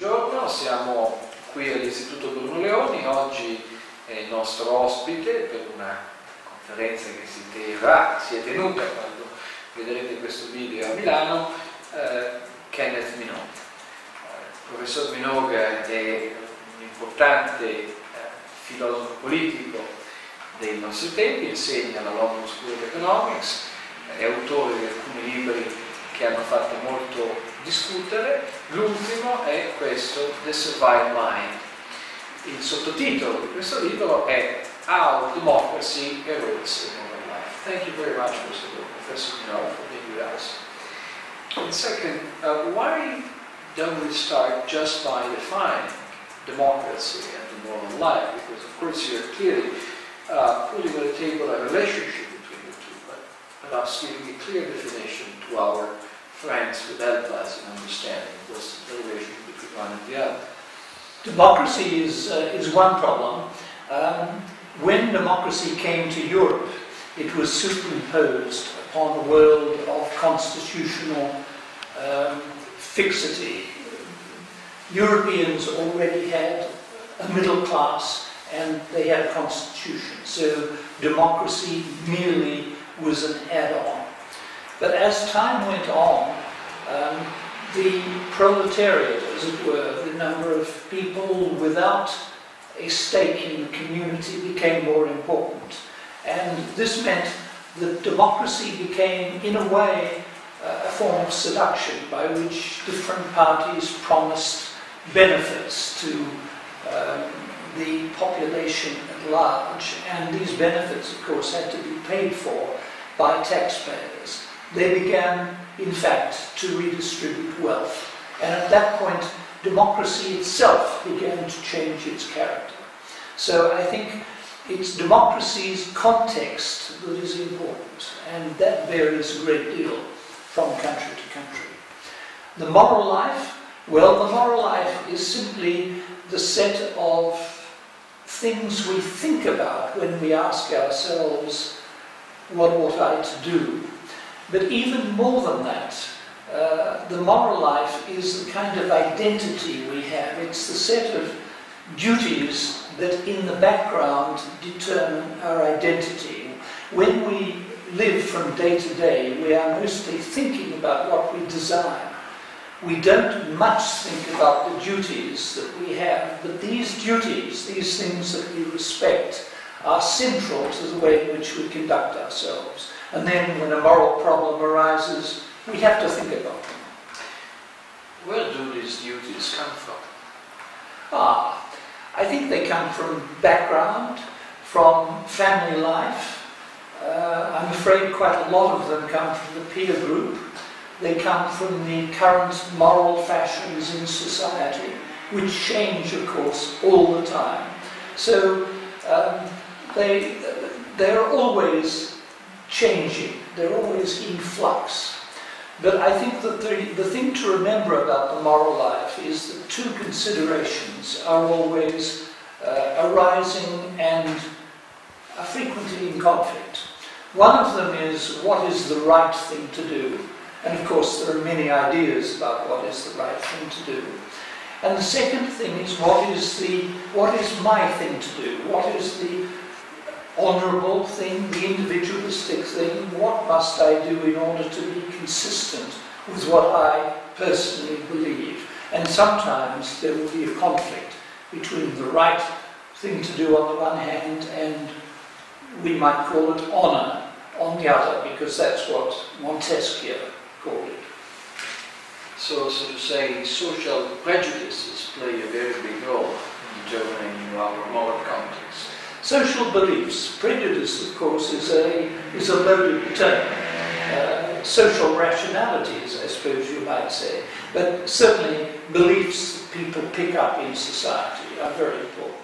Buongiorno, siamo qui all'Istituto Bruno Leoni. Oggi è il nostro ospite per una conferenza che si è tenuta quando vedrete questo video a Milano, Kenneth Minogue. Il professor Minogue è un importante filosofo politico dei nostri tempi, insegna alla London School of Economics, è autore di alcuni libri che hanno fatto molto discutere. L'ultimo è questo, The Servile Mind. Il sottotitolo di questo libro è How Democracy Erodes in Modern Life. Thank you very much, Professor Minogue, for being with us. And second, why don't we start just by defining democracy and the modern life? Because of course you're clearly putting on the table a relationship between the two, but perhaps giving a clear definition to our friends would help us in understanding what's the relationship between one and the other. Democracy is one problem. When democracy came to Europe, it was superimposed upon a world of constitutional fixity. Europeans already had a middle class and they had a constitution, so democracy merely was an add-on. But as time went on, the proletariat, as it were, the number of people without a stake in the community became more important. And this meant that democracy became, in a way, a form of seduction by which different parties promised benefits to the population at large. And these benefits, of course, had to be paid for by taxpayers. They began, in fact, to redistribute wealth. And at that point, democracy itself began to change its character. So I think it's democracy's context that is important, and that varies a great deal from country to country. The moral life, well, the moral life is simply the set of things we think about when we ask ourselves, what ought I to do? But even more than that, the moral life is the kind of identity we have. It's the set of duties that in the background determine our identity. When we live from day to day, we are mostly thinking about what we desire. We don't much think about the duties that we have, but these duties, these things that we respect, are central to the way in which we conduct ourselves. And then when a moral problem arises, we have to think about them. Where do these duties come from? I think they come from background, from family life. I'm afraid quite a lot of them come from the peer group. They come from the current moral fashions in society, which change, of course, all the time. So they're always changing, they're always in flux. But I think that the thing to remember about the moral life is that two considerations are always arising and are frequently in conflict. One of them is what is the right thing to do, and of course there are many ideas about what is the right thing to do. And the second thing is what is my thing to do, what is the honourable thing, the individualistic thing, what must I do in order to be consistent with what I personally believe. And sometimes there will be a conflict between the right thing to do on the one hand and we might call it honour on the other, because that's what Montesquieu called it. So to say, social prejudices play a very big role in determining our moral context. Social beliefs. Prejudice, of course, is a loaded term. Social rationalities, I suppose you might say. But certainly beliefs that people pick up in society are very important.